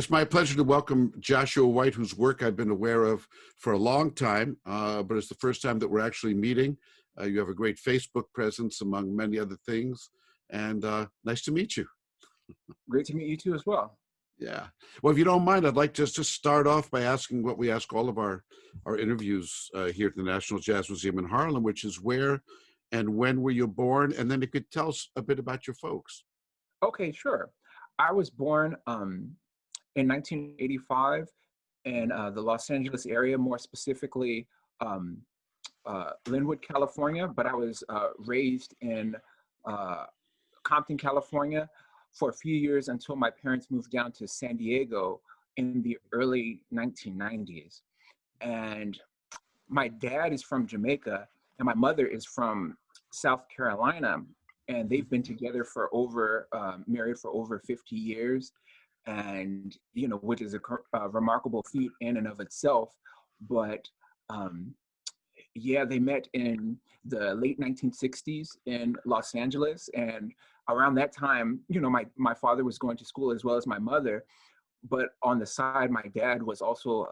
It's my pleasure to welcome Joshua White, whose work I've been aware of for a long time, but it's the first time that we're actually meeting. You have a great Facebook presence, among many other things, and nice to meet you. Great to meet you too as well. Yeah. Well, if you don't mind, I'd like just to start off by asking what we ask all of our interviews here at the National Jazz Museum in Harlem, which is where and when were you born? And then you could tell us a bit about your folks. Okay, sure. I was born in 1985 in the Los Angeles area, more specifically Linwood, California, but I was raised in uh, Compton, California for a few years until my parents moved down to San Diego in the early 1990s. And my dad is from Jamaica and my mother is from South Carolina. And they've been together for married for over 50 years. And, which is a remarkable feat in and of itself. But yeah, they met in the late 1960s in Los Angeles. And around that time, my father was going to school as well as my mother. But on the side, my dad was also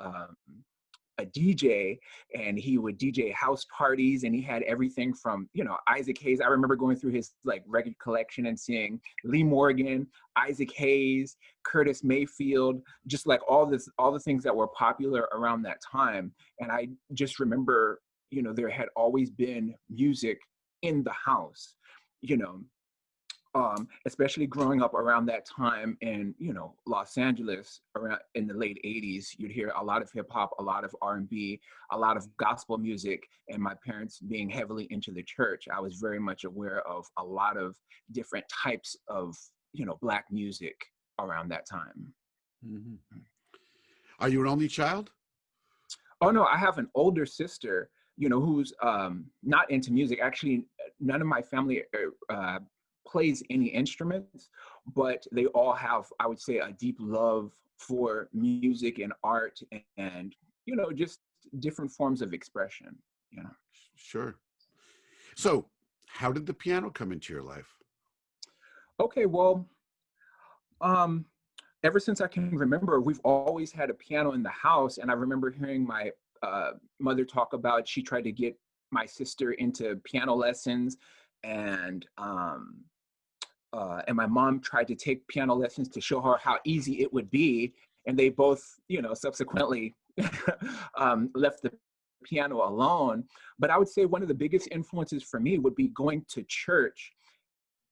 a DJ, and he would DJ house parties, and he had everything from, Isaac Hayes. I remember going through his record collection and seeing Lee Morgan, Isaac Hayes, Curtis Mayfield, just all the things that were popular around that time. And I just remember, there had always been music in the house, especially growing up around that time in, Los Angeles around in the late 80s. You'd hear a lot of hip hop, a lot of R&B, a lot of gospel music, and my parents being heavily into the church. I was very much aware of a lot of different types of, Black music around that time. Mm-hmm. Are you an only child? Oh, no, I have an older sister, who's not into music. Actually, none of my family plays any instruments, but they all have, I would say, a deep love for music and art and, just different forms of expression. Sure. So how did the piano come into your life? Okay, well, ever since I can remember, we've always had a piano in the house. And I remember hearing my mother talk about, she tried to get my sister into piano lessons, and my mom tried to take piano lessons to show her how easy it would be. And they both, subsequently left the piano alone. But I would say one of the biggest influences for me would be going to church.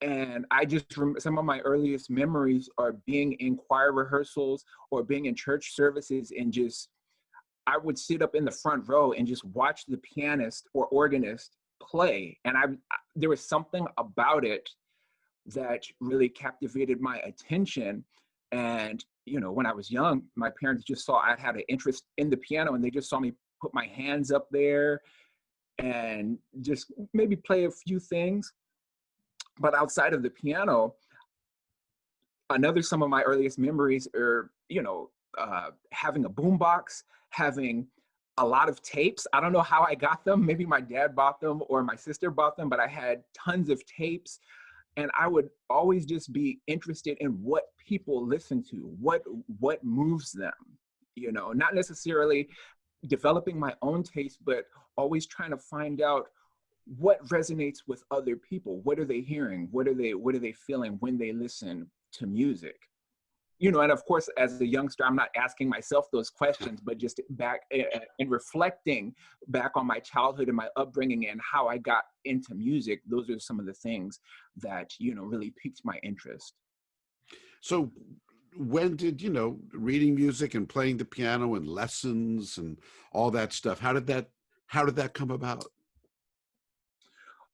And I just remember some of my earliest memories are being in choir rehearsals or being in church services, and I would sit up in the front row and just watch the pianist or organist play. And there was something about it that really captivated my attention. And, when I was young, my parents just saw I had an interest in the piano, and they just saw me put my hands up there and just maybe play a few things. But outside of the piano, some of my earliest memories are, having a boombox, having a lot of tapes. I don't know how I got them. Maybe my dad bought them or my sister bought them, but I had tons of tapes. And I would always just be interested in what people listen to, what moves them, not necessarily developing my own taste, but always trying to find out what resonates with other people. What are they hearing? What are they feeling when they listen to music? And of course, as a youngster, I'm not asking myself those questions, but just back and reflecting back on my childhood and my upbringing and how I got into music. Those are some of the things that, really piqued my interest. So when did, reading music and playing the piano and lessons and all that stuff, how did that come about?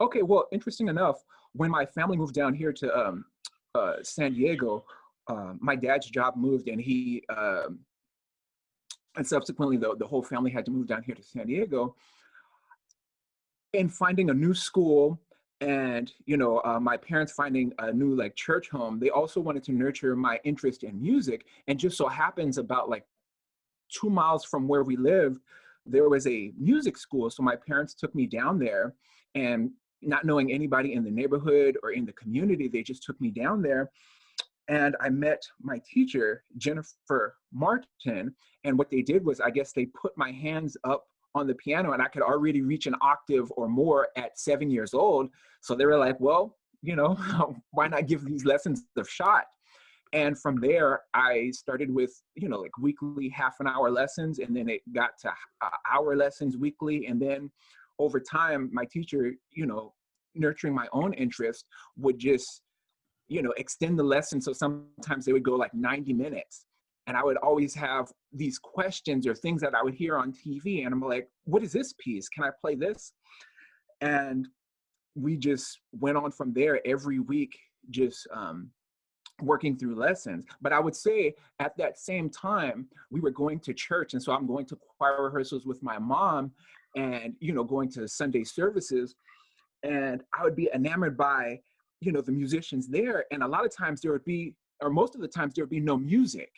Okay, well, interesting enough, when my family moved down here to San Diego, my dad's job moved, and and subsequently the whole family had to move down here to San Diego. And finding a new school, and my parents finding a new church home, they also wanted to nurture my interest in music. And just so happens, about 2 miles from where we lived, there was a music school. So my parents took me down there, and not knowing anybody in the neighborhood or in the community, they just took me down there. And I met my teacher, Jennifer Martin. And what they did was, I guess they put my hands up on the piano, and I could already reach an octave or more at 7 years old. So they were like, well, why not give these lessons a shot? And from there, I started with, like weekly half an hour lessons, and then it got to hour lessons weekly. And then over time, my teacher, nurturing my own interest, would just, extend the lesson. So sometimes they would go like 90 minutes. And I would always have these questions or things that I would hear on TV. And I'm like, what is this piece? Can I play this? And we just went on from there every week, just working through lessons. But I would say at that same time, we were going to church. And so I'm going to choir rehearsals with my mom and, going to Sunday services. And I would be enamored by, the musicians there. And a lot of times there would be, or most of the times there would be no music.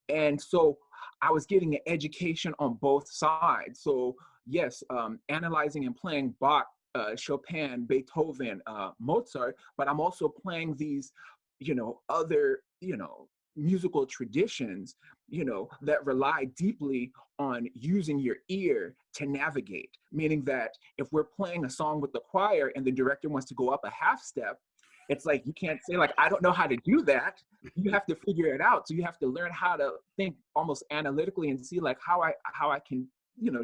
And so I was getting an education on both sides. So yes, analyzing and playing Bach, Chopin, Beethoven, Mozart, but I'm also playing these, other, musical traditions, that rely deeply on using your ear to navigate. Meaning that if we're playing a song with the choir and the director wants to go up a half step, it's like, you can't say like, I don't know how to do that. You have to figure it out. So you have to learn how to think almost analytically and see like how I can,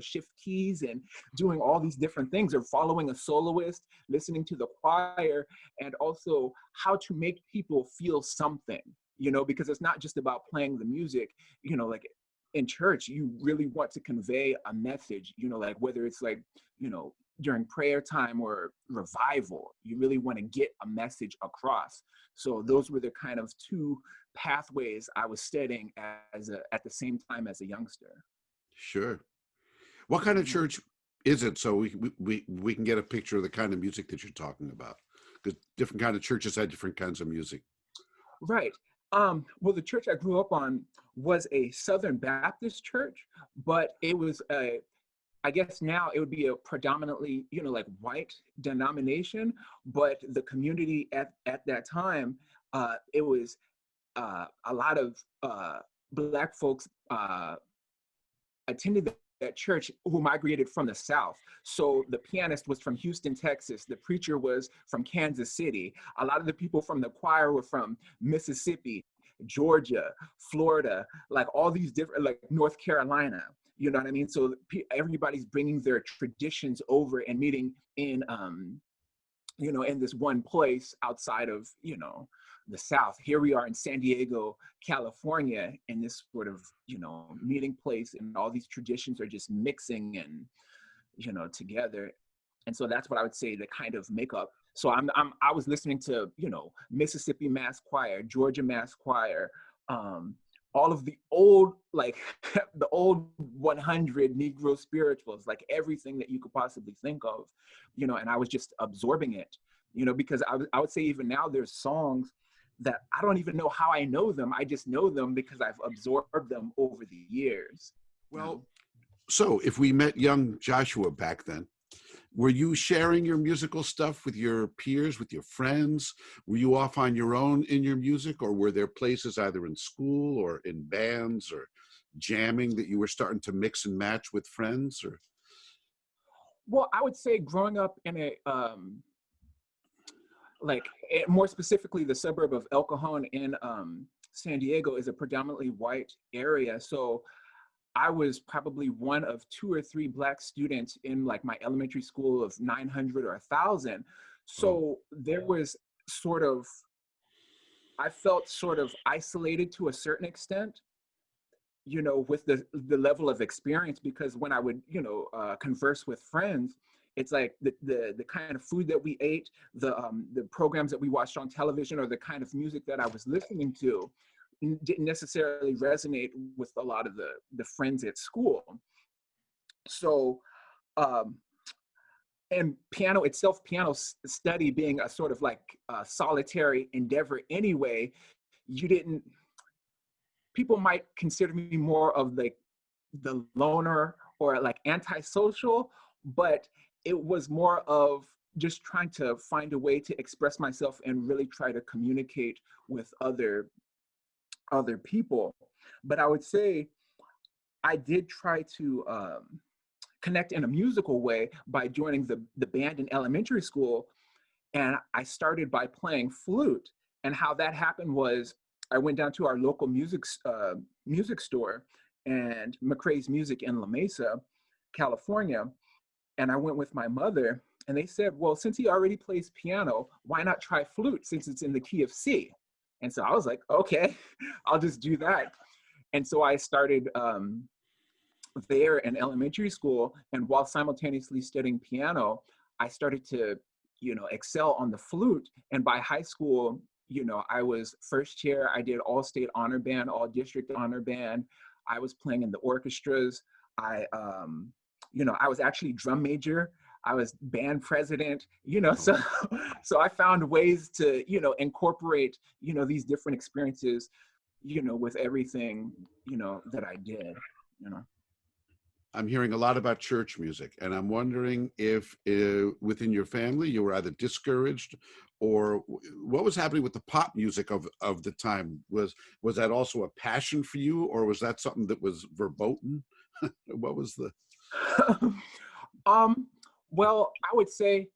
shift keys and doing all these different things, or following a soloist, listening to the choir, and also how to make people feel something, because it's not just about playing the music, like in church, you really want to convey a message, like whether it's like, during prayer time or revival, you really want to get a message across. So those were the kind of two pathways I was studying at the same time as a youngster. Sure. What kind of church is it? So we can get a picture of the kind of music that you're talking about, because different kind of churches had different kinds of music. Right. Well, the church I grew up on was a Southern Baptist church, but it was I guess now it would be a predominantly, like white denomination, but the community at that time, it was a lot of Black folks attended that church who migrated from the South. So the pianist was from Houston, Texas. The preacher was from Kansas City. A lot of the people from the choir were from Mississippi, Georgia, Florida, like all these different, like North Carolina. You know what I mean? So everybody's bringing their traditions over and meeting in, in this one place outside of, the South. Here we are in San Diego, California, in this sort of, meeting place, and all these traditions are just mixing and, together. And so that's what I would say the kind of makeup. So I was listening to, Mississippi Mass Choir, Georgia Mass Choir, all of the old, like the old 100 Negro spirituals, like everything that you could possibly think of, and I was just absorbing it, because I would say even now there's songs that I don't even know how I know them. I just know them because I've absorbed them over the years. Well, so if we met young Joshua back then, were you sharing your musical stuff with your peers, with your friends? Were you off on your own in your music, or were there places either in school or in bands or jamming that you were starting to mix and match with friends? Or Well, I would say growing up in a more specifically, the suburb of El Cajon in San Diego is a predominantly white area. So I was probably one of 2 or 3 Black students in like my elementary school of 900 or 1,000. So there was I felt sort of isolated to a certain extent, with the level of experience, because when I would, converse with friends, it's like the kind of food that we ate, the programs that we watched on television, or the kind of music that I was listening to didn't necessarily resonate with a lot of the friends at school. So, and piano itself, study being a sort of like a solitary endeavor anyway, people might consider me more of like the loner or like antisocial, but it was more of just trying to find a way to express myself and really try to communicate with other people. But I would say I did try to connect in a musical way by joining the band in elementary school. And I started by playing flute. And how that happened was I went down to our local music store and McRae's Music in La Mesa, California. And I went with my mother, and they said, well, since he already plays piano, why not try flute since it's in the key of C? And so I was like, okay, I'll just do that. And so I started there in elementary school, and while simultaneously studying piano, I started to, excel on the flute. And by high school, I was first chair. I did all state honor band, all district honor band. I was playing in the orchestras. I, I was actually drum major. I was band president, so so I found ways to, incorporate, these different experiences, with everything, that I did, you know. I'm hearing a lot about church music, and I'm wondering if within your family you were either discouraged or what was happening with the pop music of the time. Was that also a passion for you, or was that something that was verboten? What was the? um, well, I would say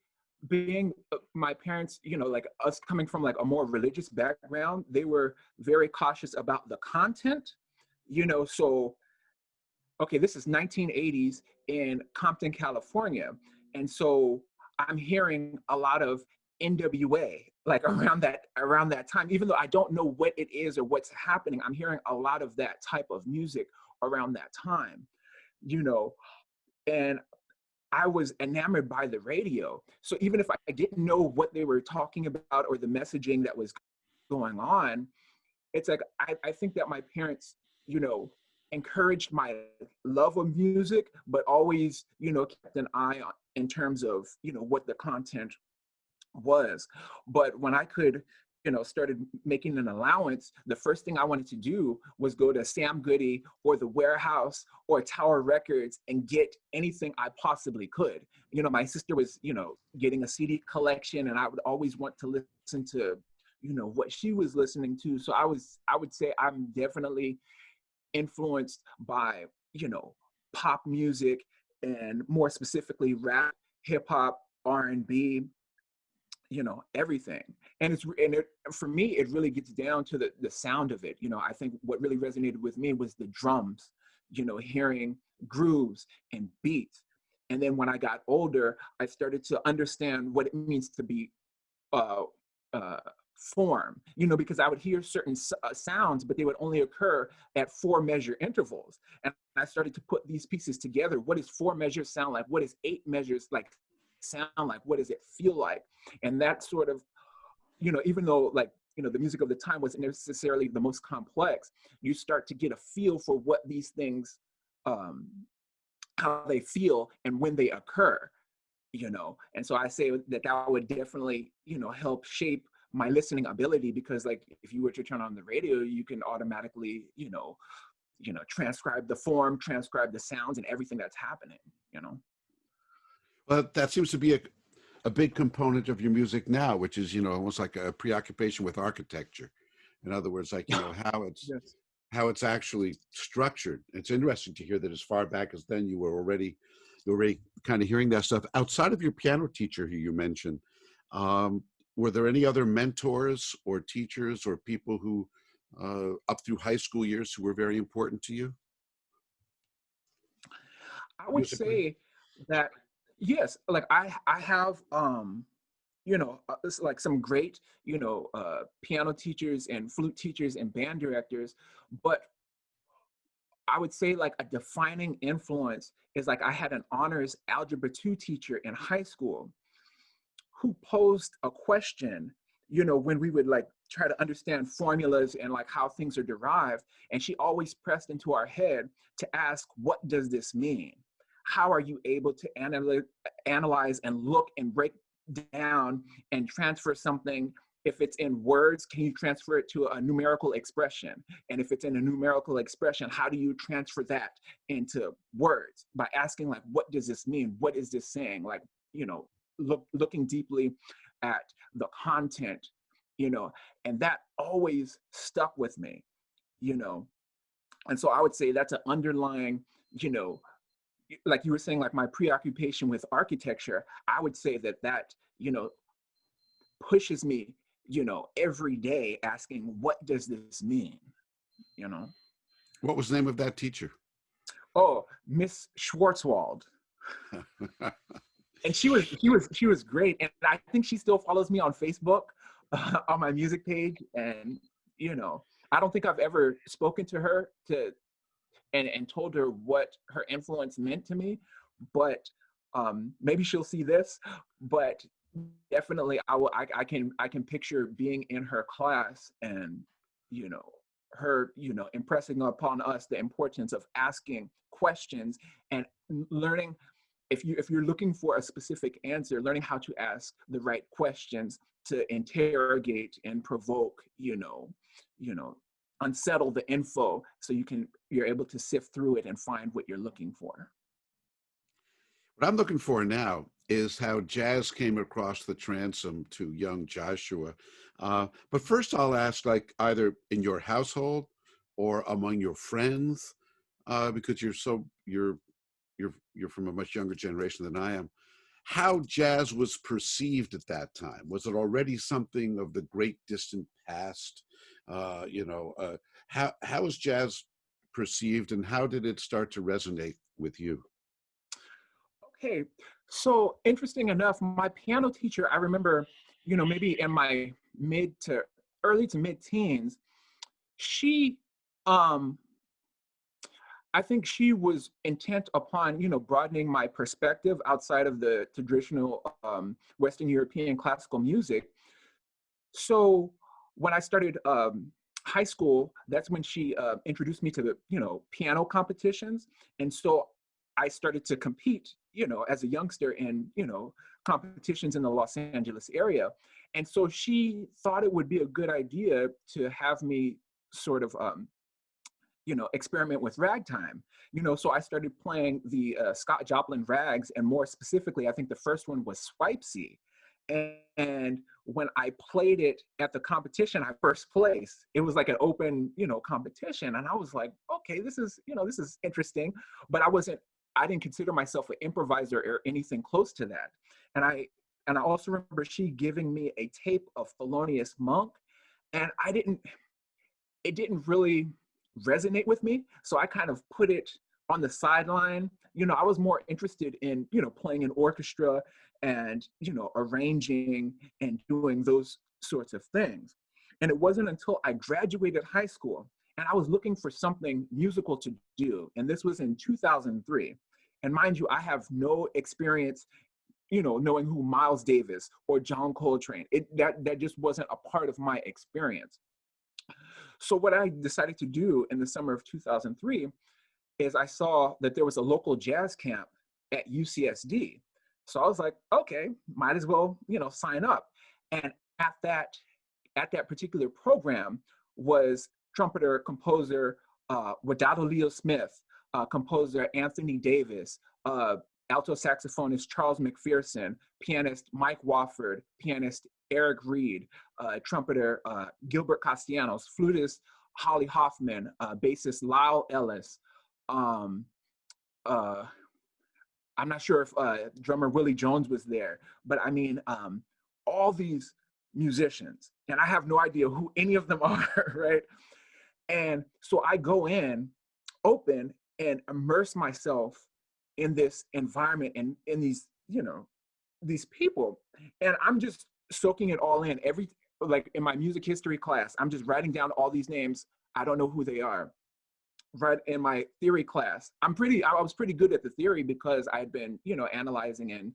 being my parents, like us coming from like a more religious background, they were very cautious about the content, so okay, this is 1980s in Compton, California. And so I'm hearing a lot of NWA like around that time, even though I don't know what it is or what's happening, I'm hearing a lot of that type of music around that time, you know, and I was enamored by the radio. So even if I didn't know what they were talking about or the messaging that was going on, it's like I think that my parents, encouraged my love of music, but always, kept an eye on in terms of, what the content was. But when I could, started making an allowance, the first thing I wanted to do was go to Sam Goody or the Warehouse or Tower Records and get anything I possibly could. My sister was, getting a CD collection, and I would always want to listen to, what she was listening to. So I would say I'm definitely influenced by, pop music, and more specifically rap, hip hop, R&B, everything. For me, it really gets down to the sound of it. I think what really resonated with me was the drums, hearing grooves and beats. And then when I got older, I started to understand what it means to be uh, uh, form, because I would hear certain sounds, but they would only occur at 4-measure intervals. And I started to put these pieces together. What does 4 measures sound like? What does 8 measures like sound like? What does it feel like? And that sort of, even though like, the music of the time wasn't necessarily the most complex, you start to get a feel for what these things, how they feel and when they occur. And so I say that would definitely, help shape my listening ability, because like if you were to turn on the radio, you can automatically, transcribe the form, transcribe the sounds and everything that's happening. Well, that seems to be a big component of your music now, which is, almost like a preoccupation with architecture. In other words, like, Yes. how it's actually structured. It's interesting to hear that as far back as then you were already kind of hearing that stuff. Outside of your piano teacher who you mentioned, were there any other mentors or teachers or people who up through high school years who were very important to you I would musically? say that yes, like I have it's like some great, piano teachers and flute teachers and band directors, but I would say like a defining influence is like I had an honors algebra 2 teacher in high school who posed a question, when we would like try to understand formulas and like how things are derived. And she always pressed into our head to ask, what does this mean? How are you able to analyze and look and break down and transfer something? If it's in words, can you transfer it to a numerical expression? And if it's in a numerical expression, how do you transfer that into words? By asking like, what does this mean? What is this saying? Like, looking deeply at the content, you know, and that always stuck with me, you know. And so I would say that's an underlying, you know, like you were saying, like my preoccupation with architecture, I would say that that, you know, pushes me, you know, every day asking, what does this mean? You know? What was the name of that teacher? Oh, Miss Schwartzwald. And she was great. And I think she still follows me on Facebook, on my music page. And, you know, I don't think I've ever spoken to her and told her what her influence meant to me, but maybe she'll see this. But definitely, I can picture being in her class and, you know, her, you know, impressing upon us the importance of asking questions and learning. If you're looking for a specific answer, learning how to ask the right questions to interrogate and provoke, unsettle the info so you're able to sift through it and find what you're looking for. What I'm looking for now is how jazz came across the transom to young Joshua. But first, I'll ask, like, either in your household or among your friends, because you're from a much younger generation than I am. How jazz was perceived at that time? Was it already something of the great distant past? How was jazz perceived, and how did it start to resonate with you? Okay, so interesting enough, my piano teacher, I remember, maybe in my mid to early to mid teens, she, um, I think she was intent upon, broadening my perspective outside of the traditional Western European classical music. So when I started high school, that's when she introduced me to the, piano competitions. And so I started to compete, as a youngster in, competitions in the Los Angeles area. And so she thought it would be a good idea to have me sort of, experiment with ragtime. So I started playing the Scott Joplin rags, and more specifically, I think the first one was Swipesy. And when I played it at the competition, I first place. It was like an open, competition. And I was like, okay, this is interesting. But I didn't consider myself an improviser or anything close to that. And I also remember she giving me a tape of Thelonious Monk, and it didn't really resonate with me. So I kind of put it on the sideline. I was more interested in, playing an orchestra and, arranging and doing those sorts of things. And it wasn't until I graduated high school and I was looking for something musical to do. And this was in 2003. And mind you, I have no experience, knowing who Miles Davis or John Coltrane. That just wasn't a part of my experience. So what I decided to do in the summer of 2003 is I saw that there was a local jazz camp at UCSD. So I was like, okay, might as well, sign up. And at that particular program was trumpeter, composer, Wadado Leo Smith, composer Anthony Davis, alto saxophonist Charles McPherson, pianist Mike Wofford, pianist Eric Reed, trumpeter Gilbert Castellanos, flutist Holly Hoffman, bassist Lyle Ellis. Um, uh, I'm not sure if drummer Willie Jones was there, but I mean, all these musicians, and I have no idea who any of them are, right? And so I go in open and immerse myself in this environment and in these, these people. And I'm just soaking it all in. Like in my music history class, I'm just writing down all these names. I don't know who they are. Right in my theory class, I was pretty good at the theory because I'd been, analyzing and,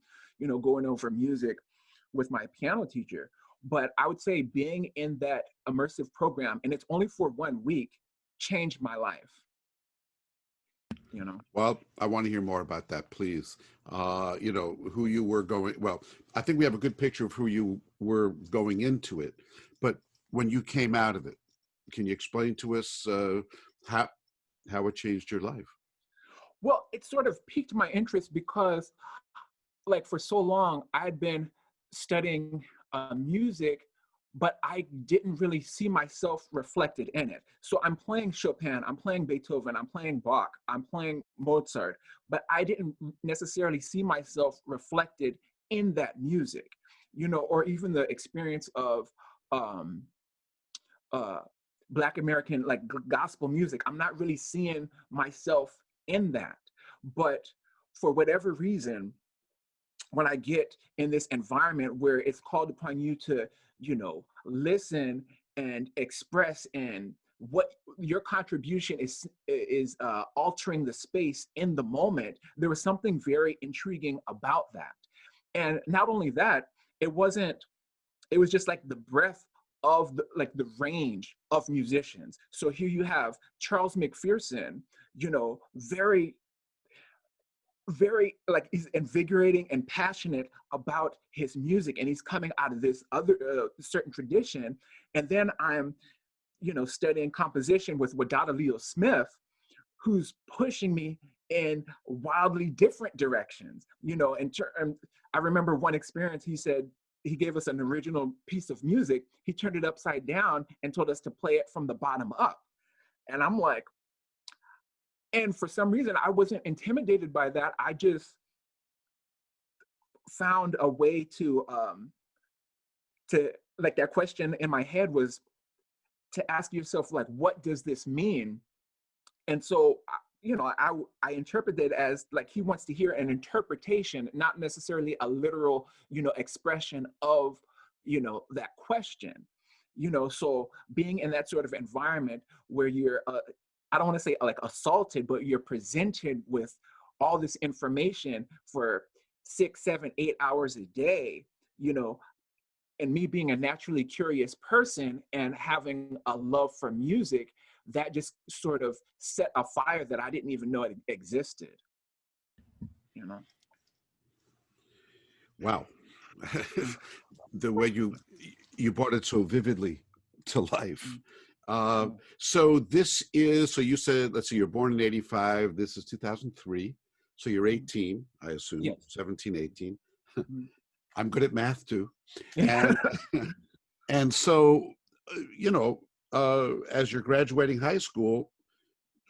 going over music with my piano teacher. But I would say being in that immersive program, and it's only for 1 week, changed my life. Well, I want to hear more about that, please. Who you were going, well, I think we have a good picture of who you were going into it, but when you came out of it, can you explain to us how it changed your life? Well, it sort of piqued my interest because like for so long, I'd been studying music, but I didn't really see myself reflected in it. So I'm playing Chopin, I'm playing Beethoven, I'm playing Bach, I'm playing Mozart, but I didn't necessarily see myself reflected in that music, or even the experience of um, uh, Black American like gospel music. I'm not really seeing myself in that. But for whatever reason, when I get in this environment where it's called upon you to, listen and express, and what your contribution is altering the space in the moment, there was something very intriguing about that. And not only that, it wasn't, it was just like the breadth of the range of musicians. So here you have Charles McPherson, very very like he's invigorating and passionate about his music, and he's coming out of this other certain tradition. And then I'm studying composition with Wadada Leo Smith, who's pushing me in wildly different directions. And I remember one experience, he said he gave us an original piece of music, he turned it upside down and told us to play it from the bottom up. And I'm like, and for some reason, I wasn't intimidated by that. I just found a way to like, that question in my head was to ask yourself, like, what does this mean? And so, I interpret it as like he wants to hear an interpretation, not necessarily a literal, expression of, that question. So being in that sort of environment where you're I don't want to say like assaulted, but you're presented with all this information for 6, 7, 8 hours a day, and me being a naturally curious person and having a love for music, that just sort of set a fire that I didn't even know it existed, you know? Wow. The way you brought it so vividly to life. So you said, let's see, you're born in 85. This is 2003. So you're 18, I assume, Yes. 17, 18. Mhm. I'm good at math too. And, and so, as you're graduating high school,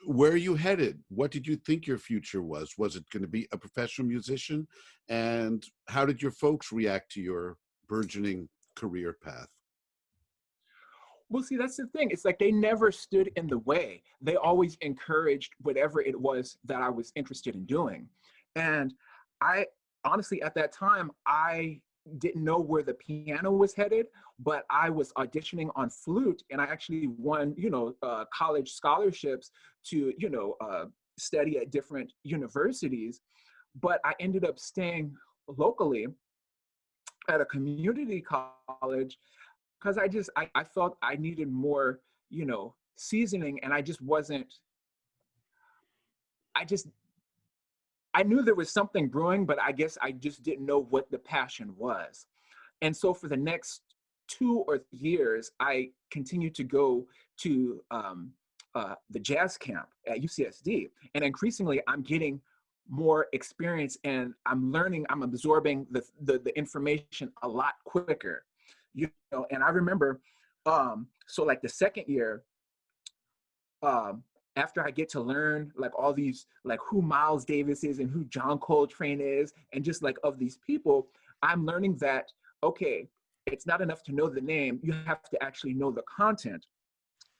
where are you headed? What did you think your future was? Was it going to be a professional musician? And how did your folks react to your burgeoning career path? Well, see, that's the thing. It's like they never stood in the way. They always encouraged whatever it was that I was interested in doing. And I honestly, at that time, I didn't know where the piano was headed, but I was auditioning on flute, and I actually won, college scholarships to, study at different universities. But I ended up staying locally at a community college because I felt I needed more, seasoning, and I just wasn't, I just, I knew there was something brewing, but I guess I just didn't know what the passion was. And so for the next 2 or 3 years, I continued to go to the jazz camp at UCSD. And increasingly, I'm getting more experience, and I'm learning, I'm absorbing the information a lot quicker. And I remember, so like the second year, um, after I get to learn like all these, like who Miles Davis is and who John Coltrane is, and just like of these people, I'm learning that, okay, it's not enough to know the name, you have to actually know the content,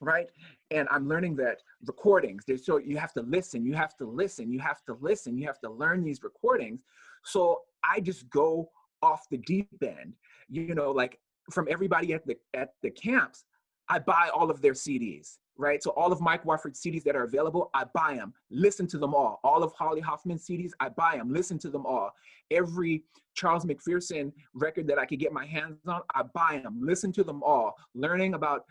right? And I'm learning that recordings, so you have to listen, you have to listen, you have to listen, you have to learn these recordings. So I just go off the deep end, like from everybody at the camps, I buy all of their CDs, right? So all of Mike Warford's CDs that are available, I buy them, listen to them all. All of Holly Hoffman's CDs, I buy them, listen to them all. Every Charles McPherson record that I could get my hands on, I buy them, listen to them all. Learning about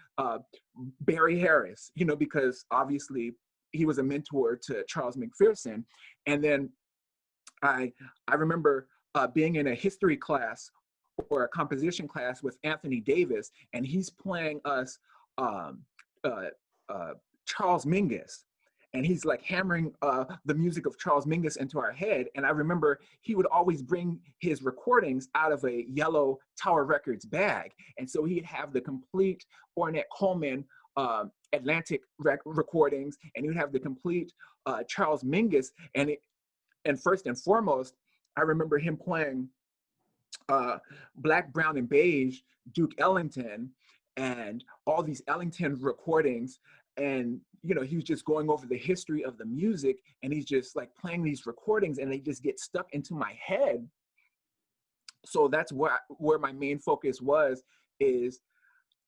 Barry Harris, because obviously he was a mentor to Charles McPherson. And then I remember being in a history class or a composition class with Anthony Davis, and he's playing us um, uh, Charles Mingus. and he's like hammering the music of Charles Mingus into our head. And I remember he would always bring his recordings out of a yellow Tower Records bag. And so he'd have the complete Ornette Coleman Atlantic recordings, and you'd have the complete Charles Mingus. And first and foremost, I remember him playing Black, Brown, and Beige, Duke Ellington, and all these Ellington recordings. And, you know, he was just going over the history of the music, and he's just like playing these recordings, and they just get stuck into my head. So that's where my main focus was, is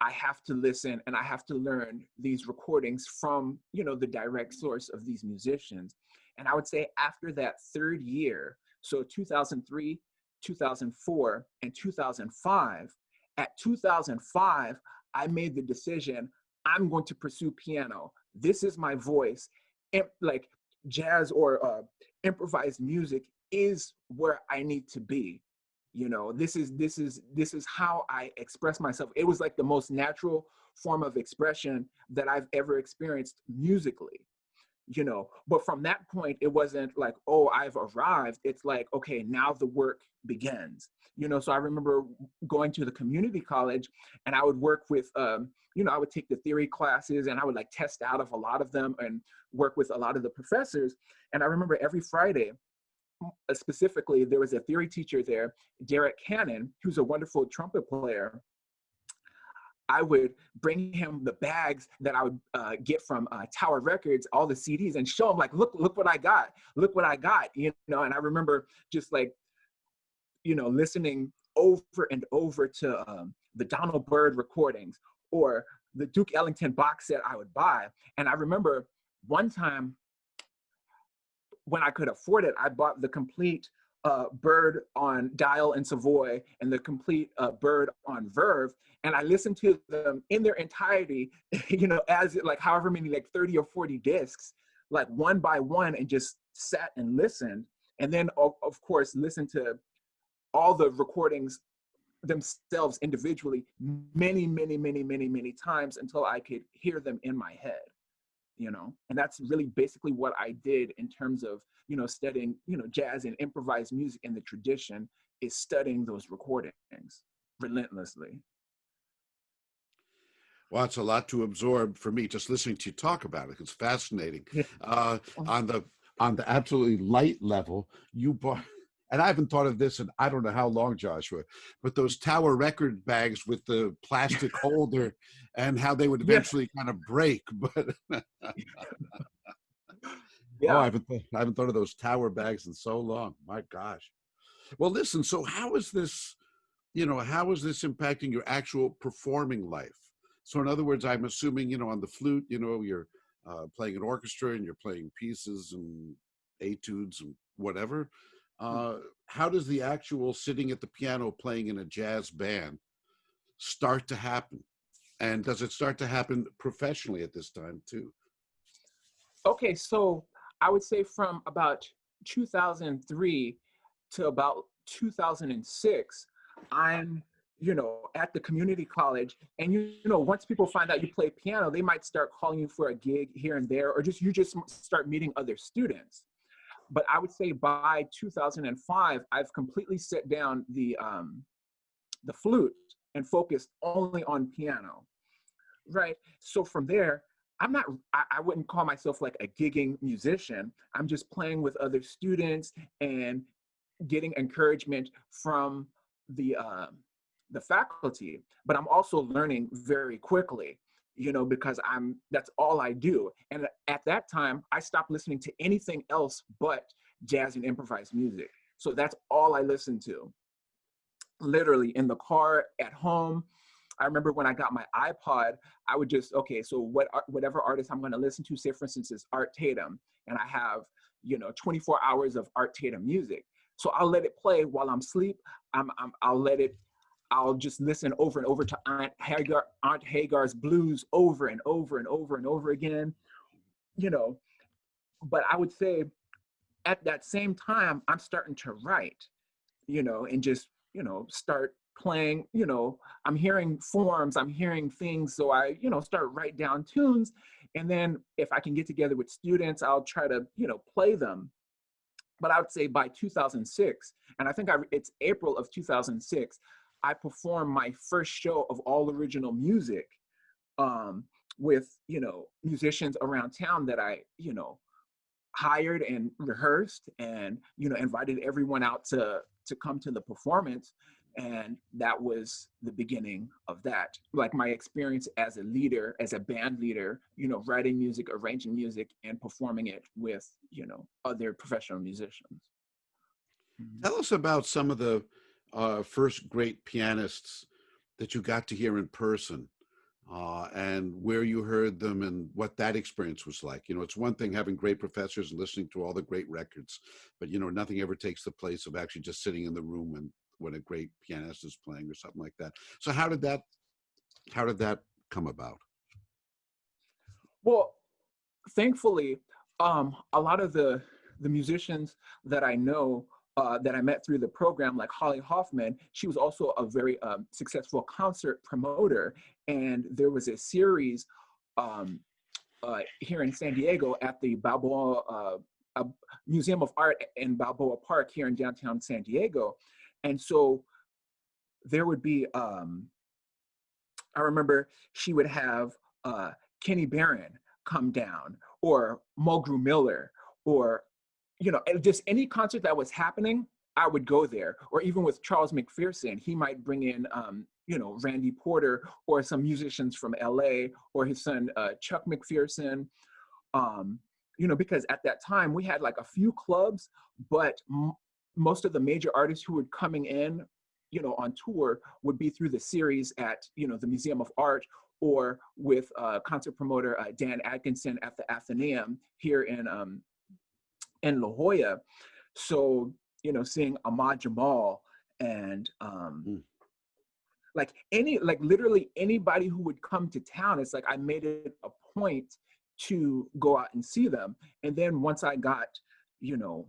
I have to listen and I have to learn these recordings from, you know, the direct source of these musicians. And I would say after that third year, so 2003, 2004, and 2005, at 2005, I made the decision, I'm going to pursue piano. This is my voice. And like jazz or improvised music is where I need to be. You know, this is how I express myself. It was like the most natural form of expression that I've ever experienced musically, you know. But from that point, it wasn't like, oh, I've arrived. It's like, okay, now the work begins, you know. So I remember going to the community college, and I would work with you know, I would take the theory classes, and I would like test out of a lot of them and work with a lot of the professors. And I remember every Friday, specifically, there was a theory teacher there, Derek Cannon, who's a wonderful trumpet player. I would bring him the bags that I would get from Tower Records, all the CDs, and show him like, look what I got, look what I got, you know. And I remember just like, you know, listening over and over to the Donald Byrd recordings or the Duke Ellington box set I would buy. And I remember one time when I could afford it, I bought the complete Byrd on Dial and Savoy and the complete Byrd on Verve. And I listened to them in their entirety, you know, as like however many, like 30 or 40 discs, like one by one, and just sat and listened. And then of course, listened to all the recordings themselves individually many, many, many, many, many times until I could hear them in my head. You know, and that's really basically what I did in terms of, you know, studying, you know, jazz and improvised music in the tradition, is studying those recordings relentlessly. Well, it's a lot to absorb for me just listening to you talk about it. It's fascinating. Yeah. On the absolutely light level, you bought, and I haven't thought of this in I don't know how long, Joshua, but those Tower record bags with the plastic holder and how they would Yeah. eventually kind of break. But oh, Yeah. I haven't thought of those Tower bags in so long. My gosh. Well, listen. So how is this? You know, how is this impacting your actual performing life? So in other words, I'm assuming, you know, on the flute, you know, you're playing an orchestra and you're playing pieces and etudes and whatever. How does the actual sitting at the piano playing in a jazz band start to happen? And does it start to happen professionally at this time too? Okay, so I would say from about 2003 to about 2006, I'm, you know, at the community college. And, you know, once people find out you play piano, they might start calling you for a gig here and there, or just, you just start meeting other students. But I would say by 2005, I've completely set down the flute and focused only on piano, right? So from there, I wouldn't call myself like a gigging musician. I'm just playing with other students and getting encouragement from the faculty, but I'm also learning very quickly, you know, because that's all I do. And at that time, I stopped listening to anything else but jazz and improvised music. So that's all I listened to, literally in the car, at home. I remember when I got my iPod, I would just, okay, so whatever artist I'm going to listen to, say for instance, is Art Tatum, and I have, you know, 24 hours of Art Tatum music. So I'll let it play while I'm asleep. I'll just listen over and over to Aunt Hagar's blues over and over and over and over again, you know. But I would say at that same time, I'm starting to write, you know, and just, you know, start playing, I'm hearing forms, I'm hearing things. So I, start write down tunes. And then if I can get together with students, I'll try to, play them. But I would say by 2006, and I think it's April of 2006, I performed my first show of all original music, um, with, musicians around town that I, hired and rehearsed, and invited everyone out to come to the performance. And that was the beginning of that, like my experience as a leader, as a band leader, writing music, arranging music, and performing it with other professional musicians. Mhm. Tell us about some of the first great pianists that you got to hear in person, and where you heard them and what that experience was like. It's one thing having great professors and listening to all the great records, but nothing ever takes the place of actually just sitting in the room and when a great pianist is playing or something like that. So how did that come about? Well, thankfully, a lot of the musicians that I know, that I met through the program, like Holly Hoffman, she was also a very successful concert promoter, and there was a series, um, here in San Diego at the Balboa uh, Museum of Art in Balboa Park here in downtown San Diego, and so there would be. I remember she would have Kenny Barron come down, or Mulgrew Miller, or and just any concert that was happening, I would go there. Or even with Charles McPherson, he might bring in Randy Porter or some musicians from LA, or his son Chuck McPherson. Because at that time we had like a few clubs, but most of the major artists who were coming in, on tour would be through the series at, the Museum of Art, or with concert promoter Dan Atkinson at the Athenaeum here in La Jolla. So, seeing Ahmad Jamal and Mm. like literally anybody who would come to town, it's like I made it a point to go out and see them. And then once I got, you know,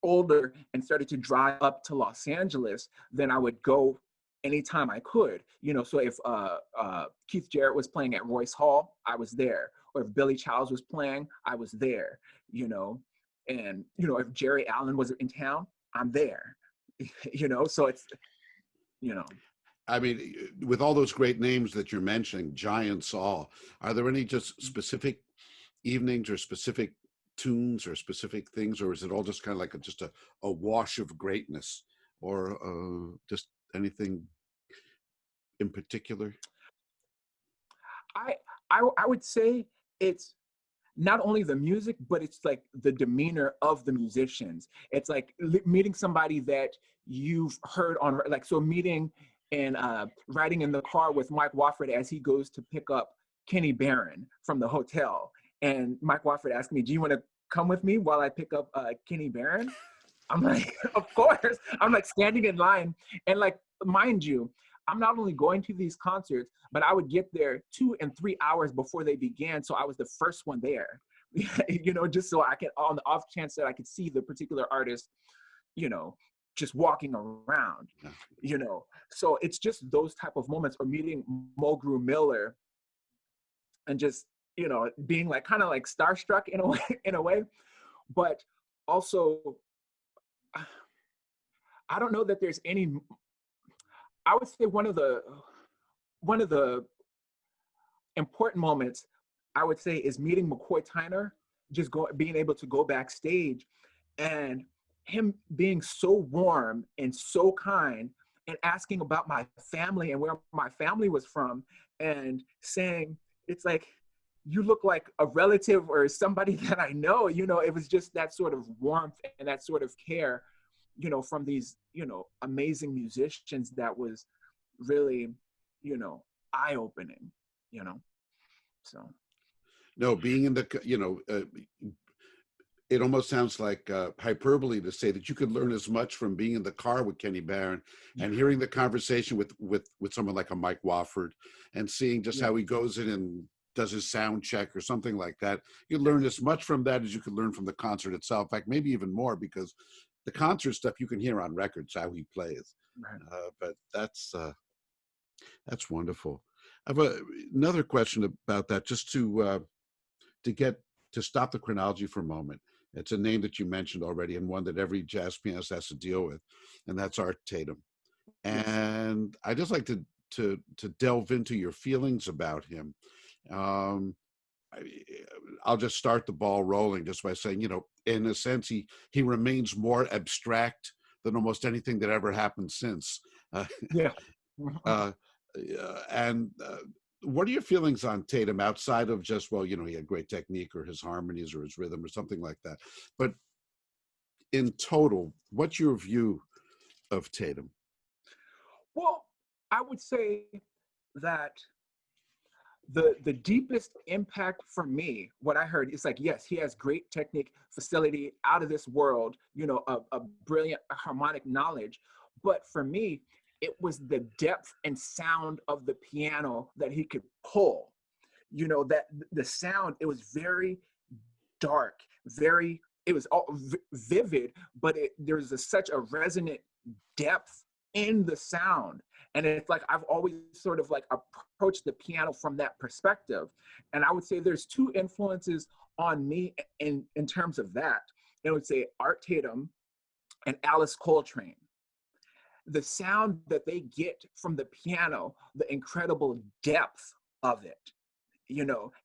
older and started to drive up to Los Angeles, then I would go anytime I could. So if Keith Jarrett was playing at Royce Hall, I was there. Or if Billy Childs was playing, I was there. And if Jerry Allen was in town, I'm there. So it's you know. I mean, with all those great names that you're mentioning, giants all, are there any just specific evenings or specific tunes or specific things, or is it all just kind of like just a wash of greatness, or just anything in particular? I I would say it's not only the music, but it's like the demeanor of the musicians. It's like meeting somebody that you've heard on, like, so meeting and riding in the car with Mike Wofford as he goes to pick up Kenny Barron from the hotel. And Mike Wofford asked me, "Do you want to come with me while I pick up Kenny Barron?" I'm like, "Of course." I'm like standing in line. And like, mind you, I'm not only going to these concerts, but I would get there 2 and 3 hours before they began. So I was the first one there, just so I could, on the off chance that I could see the particular artist, you know, just walking around, Yeah. So it's just those type of moments, or meeting Mulgrew Miller and just, being like kind of like starstruck in a way, but also, I don't know that there's any, I would say one of the important moments, I would say, is meeting McCoy Tyner, being able to go backstage, and him being so warm and so kind, and asking about my family and where my family was from, and saying, it's like, "You look like a relative or somebody that I know." It was just that sort of warmth and that sort of care, from these, amazing musicians, that was really, eye-opening, you know. So No, being in the, it almost sounds like hyperbole to say that you could learn as much from being in the car with Kenny Barron yeah, and hearing the conversation with someone like a Mike Wofford, and seeing just yeah, how he goes in and does his sound check or something like that. You learn as much from that as you could learn from the concert itself. In fact, maybe even more, because the concert stuff you can hear on records how he plays. Right. But that's wonderful. I have another question about that, just to get to stop the chronology for a moment. It's a name that you mentioned already, and one that every jazz pianist has to deal with, and that's Art Tatum. Yes. And I just like to delve into your feelings about him. Um, I, I'll just start the ball rolling just by saying, in a sense, he remains more abstract than almost anything that ever happened since. Uh, Yeah. uh, and what are your feelings on Tatum outside of just, well, he had great technique or his harmonies or his rhythm or something like that? But in total, what's your view of Tatum? Well, I would say that the deepest impact for me, what I heard is like, yes, he has great technique, facility, out of this world, a brilliant harmonic knowledge. But for me, it was the depth and sound of the piano that he could pull. That the sound, it was very dark, it was all vivid, but there's such a resonant depth in the sound. And it's like I've always sort of like approached the piano from that perspective. And I would say there's two influences on me in terms of that. I would say Art Tatum and Alice Coltrane. The sound that they get from the piano, the incredible depth of it,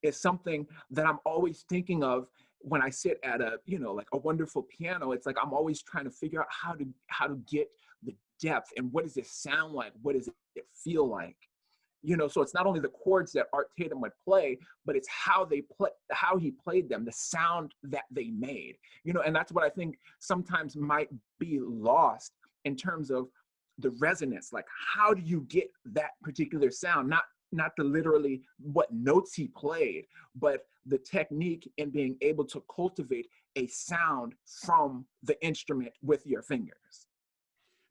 is something that I'm always thinking of when I sit at like a wonderful piano. It's like I'm always trying to figure out how to get the depth, and what does it sound like? What does it feel like? So it's not only the chords that Art Tatum would play, but it's how he played them, the sound that they made. And that's what I think sometimes might be lost in terms of the resonance. Like, how do you get that particular sound? Not the literally what notes he played, but the technique in being able to cultivate a sound from the instrument with your fingers.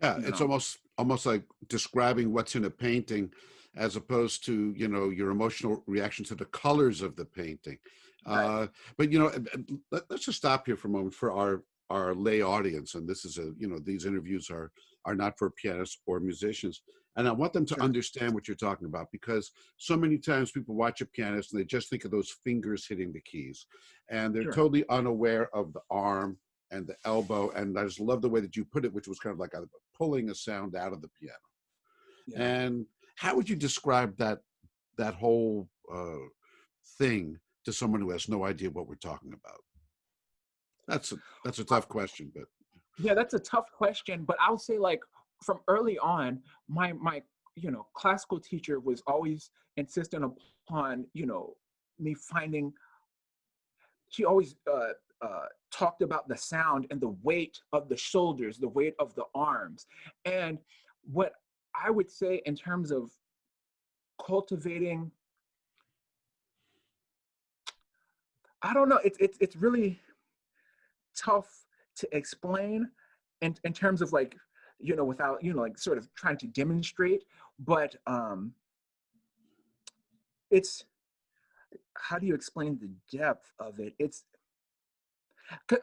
Yeah, You it's know, almost like describing what's in a painting, as opposed to your emotional reaction to the colors of the painting. right? Uh, but let's just stop here for a moment for our lay audience. And this is these interviews are not for pianists or musicians, and I want them to Sure, understand what you're talking about, because so many times people watch a pianist and they just think of those fingers hitting the keys, and they're sure. totally unaware of the arm and the elbow. And I just love the way that you put it, which was kind of like pulling a sound out of the piano. Yeah. And how would you describe that whole thing to someone who has no idea what we're talking about? That's a Uh, tough question, but yeah, that's a tough question, but I'll say, like, from early on, my classical teacher was always insistent upon me finding. She always talked about the sound and the weight of the shoulders, the weight of the arms. And what I would say in terms of cultivating, I don't know, it's really tough to explain in terms of, like, without, like, sort of trying to demonstrate. But it's, how do you explain the depth of it?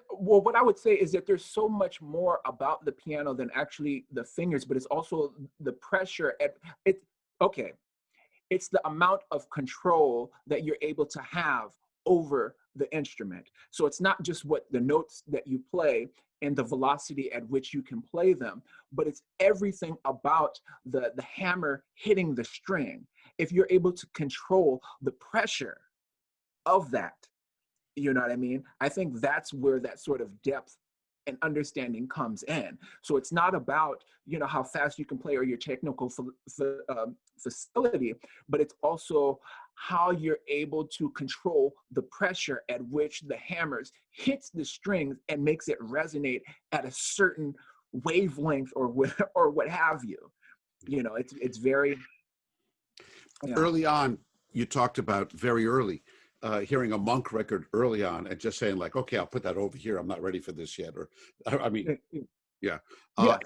Well, what I would say is that there's so much more about the piano than actually the fingers, but it's also the pressure at it. Okay, it's the amount of control that you're able to have over the instrument. So it's not just what the notes that you play and the velocity at which you can play them, but it's everything about the hammer hitting the string. If you're able to control the pressure of that, you know what I mean? I think that's where that sort of depth and understanding comes in. So it's not about, how fast you can play or your technical facility, but it's also how you're able to control the pressure at which the hammers hits the strings and makes it resonate at a certain wavelength or what have you. It's very, yeah, early on, you talked about very early, hearing a Monk record early on and just saying like, okay, I'll put that over here. I'm not ready for this yet. Or, I mean, yeah. yeah,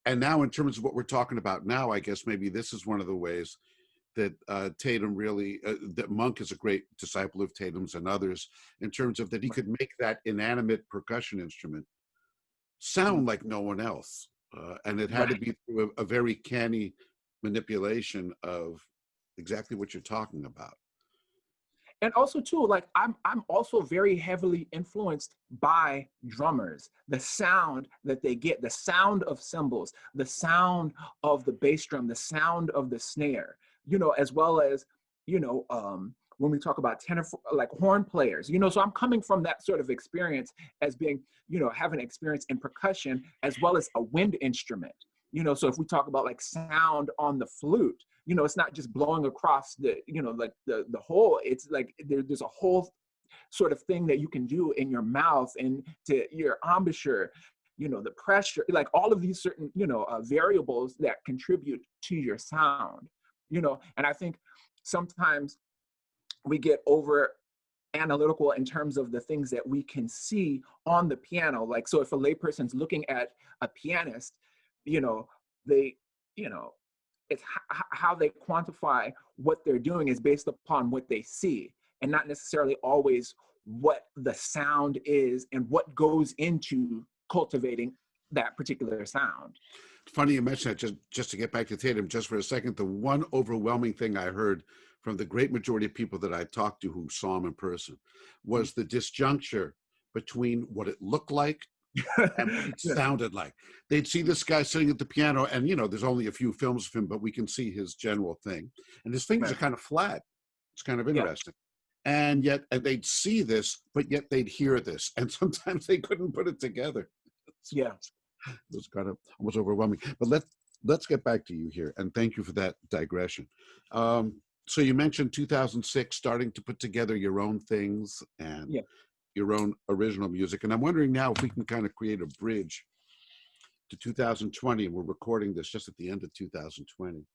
And now in terms of what we're talking about now, I guess maybe this is one of the ways that Tatum really, that Monk is a great disciple of Tatum's and others, in terms of that he could make that inanimate percussion instrument sound like no one else. And it had to Right. be through a very canny manipulation of exactly what you're talking about. And also too, like I'm also very heavily influenced by drummers. The sound that they get, the sound of cymbals, the sound of the bass drum, the sound of the snare, as well as, when we talk about tenor, like horn players, so I'm coming from that sort of experience as being, having experience in percussion as well as a wind instrument. So if we talk about like sound on the flute, it's not just blowing across the, like the whole, it's like there's a whole sort of thing that you can do in your mouth and to your embouchure, the pressure, like all of these certain, variables that contribute to your sound, and I think sometimes we get over analytical in terms of the things that we can see on the piano. Like, so if a layperson's looking at a pianist, they, it's how they quantify what they're doing is based upon what they see and not necessarily always what the sound is and what goes into cultivating that particular sound. Funny you mentioned that. Just to get back to Tatum just for a second, the one overwhelming thing I heard from the great majority of people that I talked to who saw him in person was the disjuncture between what it looked like and what it Yeah. sounded like. They'd see this guy sitting at the piano, and there's only a few films of him, but we can see his general thing, and his fingers are Right. kind of flat. It's kind of Yeah. interesting. And yet, and they'd see this, but yet they'd hear this, and sometimes they couldn't put it together. Yeah. It was kind of almost overwhelming. But let's get back to you here, and thank you for that digression. So you mentioned 2006, starting to put together your own things and Yeah. your own original music, and I'm wondering now if we can kind of create a bridge to 2020, and we're recording this just at the end of 2020,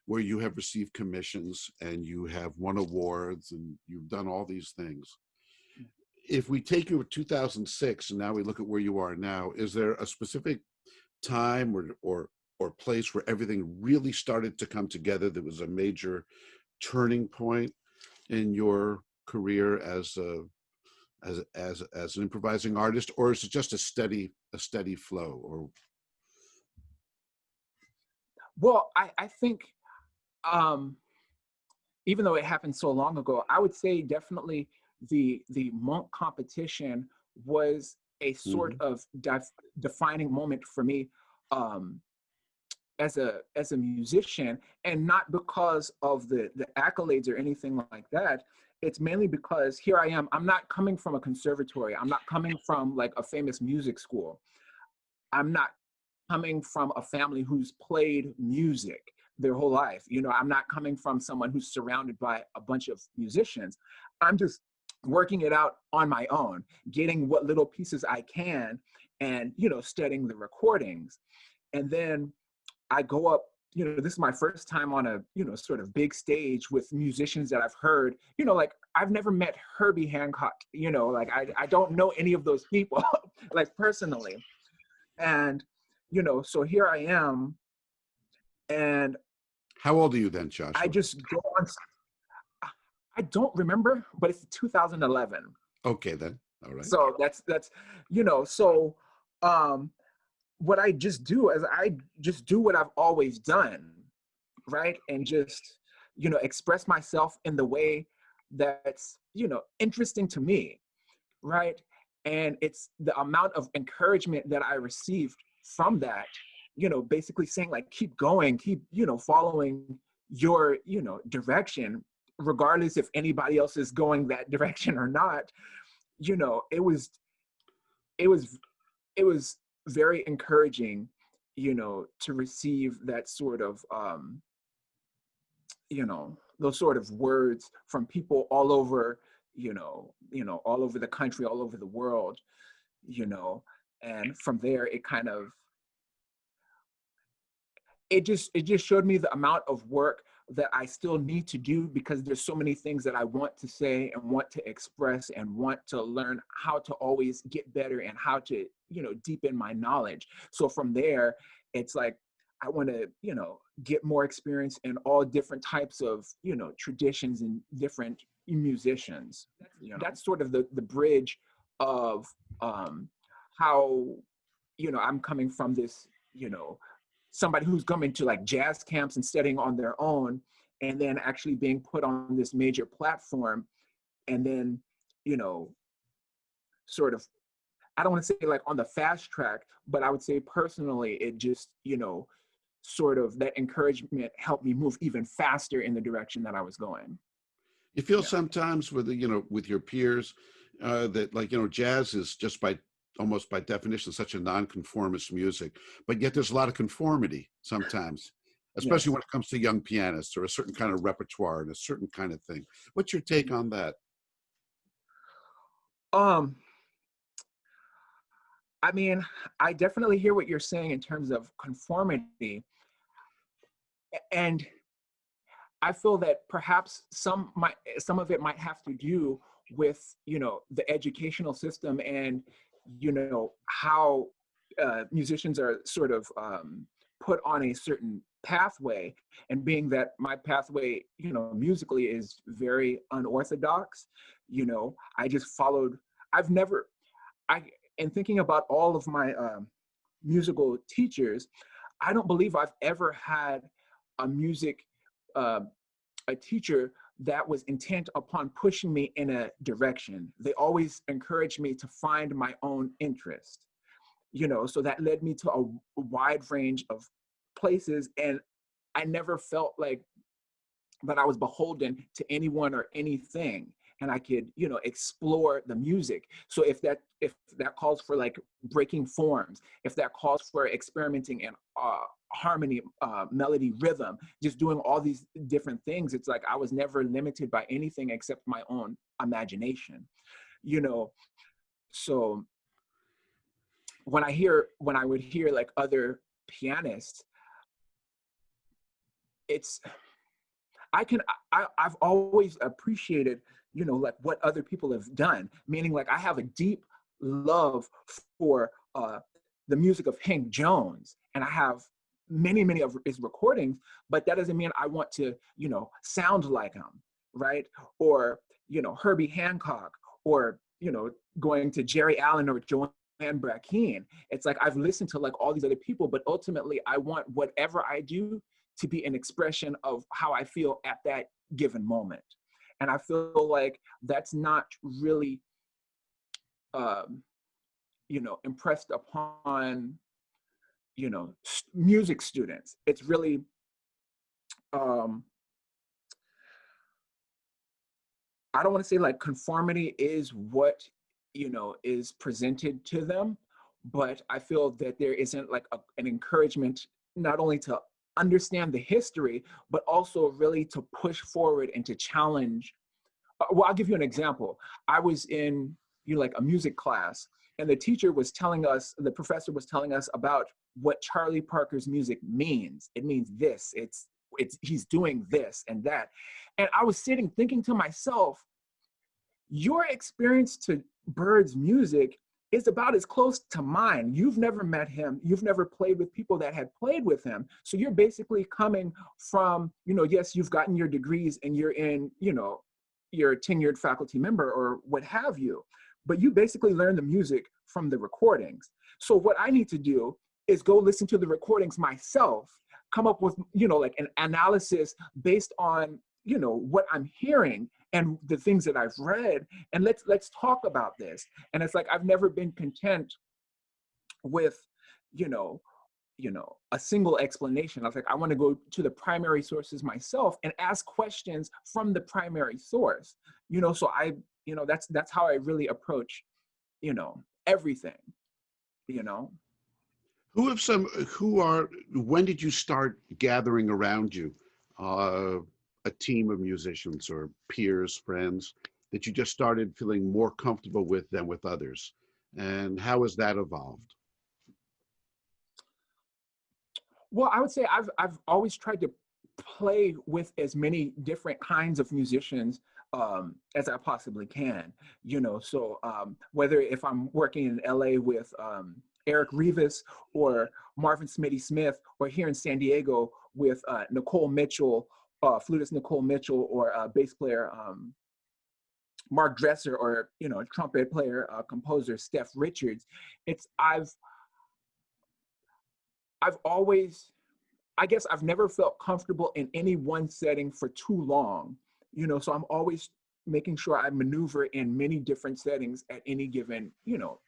where you have received commissions and you have won awards and you've done all these things. If we take you to 2006 and now we look at where you are now, is there a specific time or place where everything really started to come together that was a major turning point in your career as an improvising artist, or is it just a steady flow? Or Well, I think, um, even though it happened so long ago, I would say definitely the monk competition was a sort Mhm. of defining moment for me, um, as a musician, and not because of the accolades or anything like that. It's mainly because here I am. I'm not coming from a conservatory. I'm not coming from like a famous music school. I'm not coming from a family who's played music their whole life. I'm not coming from someone who's surrounded by a bunch of musicians. I'm just working it out on my own, getting what little pieces I can and, studying the recordings. And then I go up, this is my first time on a, sort of big stage with musicians that I've heard, like I've never met Herbie Hancock, like I don't know any of those people like personally. And, so here I am, and How old are you then, I Joshua? just go on. I don't remember, but it's 2011. Okay, then. All right. So that's, so um, what I just do is I just do what I've always done, right? And just, express myself in the way that's, interesting to me, right? And it's the amount of encouragement that I received from that, basically saying like, keep going, keep, following your, direction, regardless if anybody else is going that direction or not. It was, it was, it was very encouraging, to receive that sort of, those sort of words from people all over, all over the country, all over the world, you know, and from there it kind of, it just showed me the amount of work that I still need to do, because there's so many things that I want to say and want to express and want to learn how to always get better and how to, deepen my knowledge. So from there, it's like I want to, get more experience in all different types of, traditions and different musicians. That's sort of the bridge of, how, I'm coming from this, somebody who's coming to like jazz camps and studying on their own, and then actually being put on this major platform, and then, you know, sort of, I don't want to say like on the fast track, but I would say personally, it just, sort of that encouragement helped me move even faster in the direction that I was going. You feel Yeah. sometimes with with your peers that like jazz is just by almost by definition such a nonconformist music, but yet there's a lot of conformity sometimes, especially Yes. when it comes to young pianists or a certain kind of repertoire and a certain kind of thing. What's your take on that? Um, I mean, I definitely hear what you're saying in terms of conformity. And I feel that perhaps some of it might have to do with, the educational system and, how musicians are sort of put on a certain pathway. And being that my pathway, musically is very unorthodox, I just followed, I've never, I, in thinking about all of my musical teachers, I don't believe I've ever had a music uh, a teacher that was intent upon pushing me in a direction. They always encouraged me to find my own interest, so that led me to a wide range of places. And I never felt like that I was beholden to anyone or anything. And I could, explore the music. So if that calls for like breaking forms, if that calls for experimenting in harmony, melody, rhythm, just doing all these different things, it's like I was never limited by anything except my own imagination, you know. So when I would hear like other pianists, it's I've always appreciated, like what other people have done, meaning like I have a deep love for the music of Hank Jones, and I have many of his recordings, but that doesn't mean I want to, sound like him, right? Or, Herbie Hancock, or, going to Jerry Allen or Joanne Brackeen. It's like I've listened to like all these other people, but ultimately I want whatever I do to be an expression of how I feel at that given moment. And I feel like that's not really, um, impressed upon, music students. It's really, um, I don't want to say like conformity is what, is presented to them, but I feel that there isn't like an encouragement not only to understand the history, but also really to push forward and to challenge. Well, I'll give you an example. I was in, like a music class, and the professor was telling us about what Charlie Parker's music means. It means this. He's doing this and that. And I was sitting thinking to myself, your experience to Bird's music is about as close to mine. You've never met him. You've never played with people that had played with him. So you're basically coming from, yes, you've gotten your degrees and you're in, you're a tenured faculty member or what have you, but you basically learn the music from the recordings. So what I need to do is go listen to the recordings myself, come up with, like an analysis based on, what I'm hearing and the things that I've read, and let's talk about this. And it's like I've never been content with, you know, a single explanation. I was like, I want to go to the primary sources myself and ask questions from the primary source. So that's how I really approach, everything, you know. When did you start gathering around you a team of musicians or peers, friends that you just started feeling more comfortable with than with others? And how has that evolved? Well, I would say I've always tried to play with as many different kinds of musicians as I possibly can. So whether if I'm working in LA with Eric Rivas or Marvin Smitty Smith, or here in San Diego with Nicole Mitchell, flutist Nicole Mitchell, or bass player Mark Dresser, or trumpet player, composer Steph Richards. It's I've always, I guess I've never felt comfortable in any one setting for too long, so I'm always making sure I maneuver in many different settings at any given,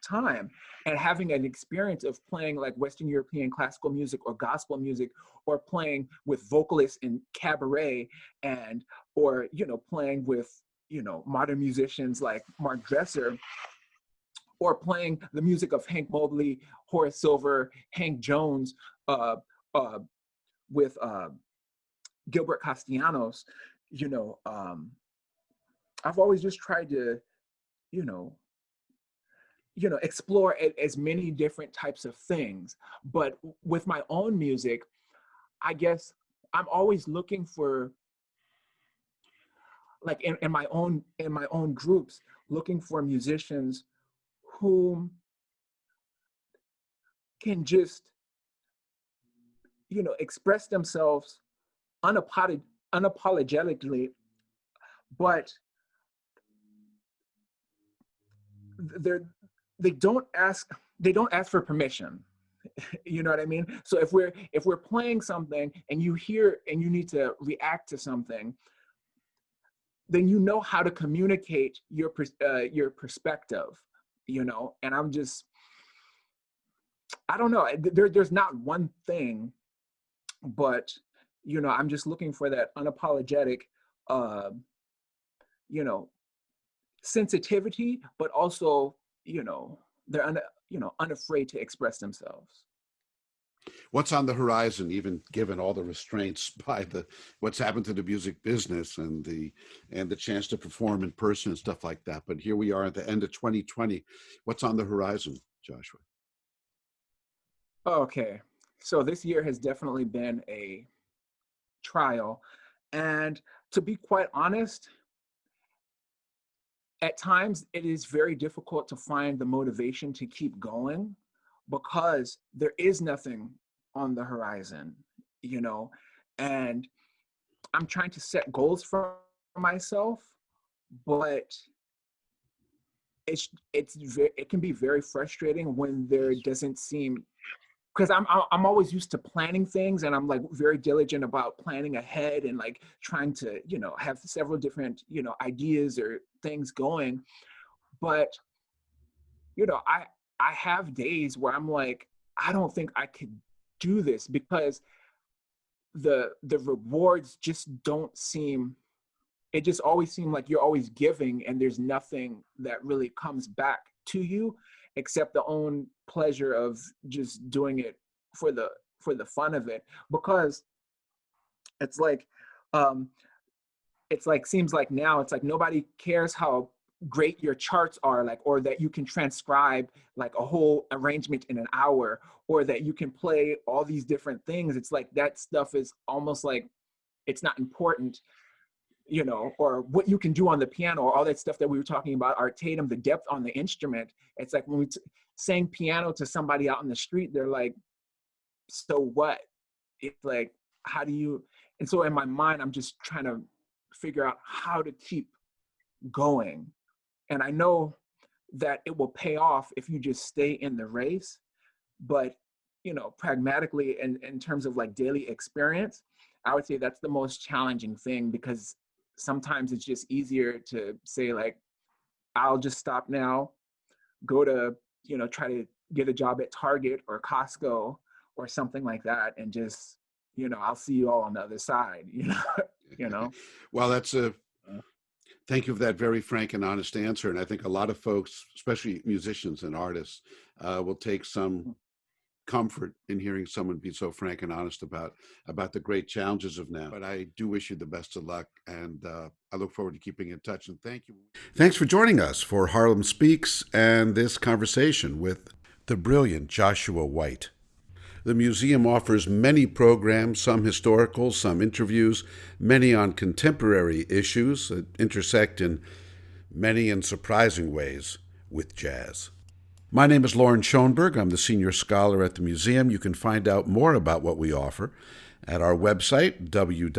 time. And having an experience of playing like Western European classical music or gospel music, or playing with vocalists in cabaret, and, or, playing with, modern musicians like Mark Dresser, or playing the music of Hank Mobley, Horace Silver, Hank Jones, uh, uh, with Gilbert Castellanos, you know, um, I've always just tried to, you know, explore as many different types of things. But with my own music, I guess I'm always looking for, like, in my own groups, looking for musicians who can just, express themselves unapologetically, but they're they don't ask for permission. You know what I mean? So if we're playing something and you hear and you need to react to something, then you know how to communicate your perspective. And I don't know. There's not one thing, but I'm just looking for that unapologetic, uh, you know, sensitivity, but also, they're unafraid to express themselves. What's on the horizon, even given all the restraints by what's happened to the music business and the chance to perform in person and stuff like that? But here we are at the end of 2020. What's on the horizon, Joshua? Okay, so this year has definitely been a trial, and to be quite honest, at times it is very difficult to find the motivation to keep going, because there is nothing on the horizon, you know, and I'm trying to set goals for myself, but it can be very frustrating when there doesn't seem, because I'm always used to planning things, and I'm like very diligent about planning ahead and like trying to, have several different, ideas or things going. But I have days where I'm like, I don't think I could do this, because the rewards just don't seem, it just always seems like you're always giving and there's nothing that really comes back to you, except the own pleasure of just doing it for the fun of it. Because it's like, um seems like now it's like nobody cares how great your charts are, like, or that you can transcribe like a whole arrangement in an hour, or that you can play all these different things. It's like that stuff is almost like it's not important, or what you can do on the piano, or all that stuff that we were talking about, Art Tatum, the depth on the instrument. It's like when we sang piano to somebody out on the street, they're like, so what? It's like, how do you, and so in my mind, I'm just trying to figure out how to keep going. And I know that it will pay off if you just stay in the race. But, pragmatically, in terms of like daily experience, I would say that's the most challenging thing, because sometimes it's just easier to say, like, I'll just stop now, go to, try to get a job at Target or Costco or something like that, and just, I'll see you all on the other side, you know. Well, thank you for that very frank and honest answer. And I think a lot of folks, especially musicians and artists, will take some comfort in hearing someone be so frank and honest about the great challenges of now. But I do wish you the best of luck, and I look forward to keeping in touch. And thank you. Thanks for joining us for Harlem Speaks and this conversation with the brilliant Joshua White. The museum offers many programs, some historical, some interviews, many on contemporary issues that intersect in many and surprising ways with jazz. My name is Lauren Schoenberg. I'm the senior scholar at the museum. You can find out more about what we offer at our website, www.jmih.org.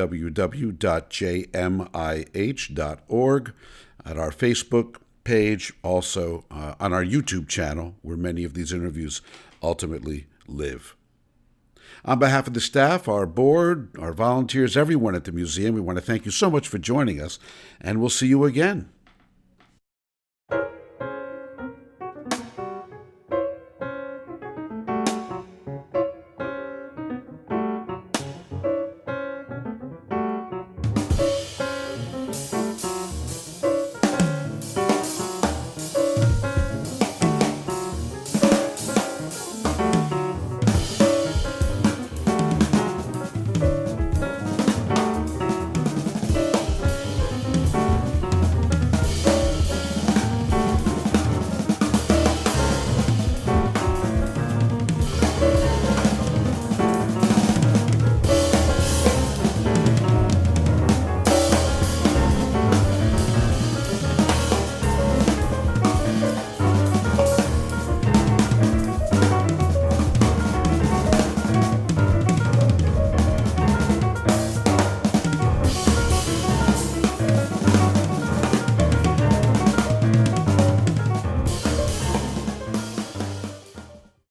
at our Facebook page, also on our YouTube channel, where many of these interviews ultimately live. On behalf of the staff, our board, our volunteers, everyone at the museum, we want to thank you so much for joining us, and we'll see you again.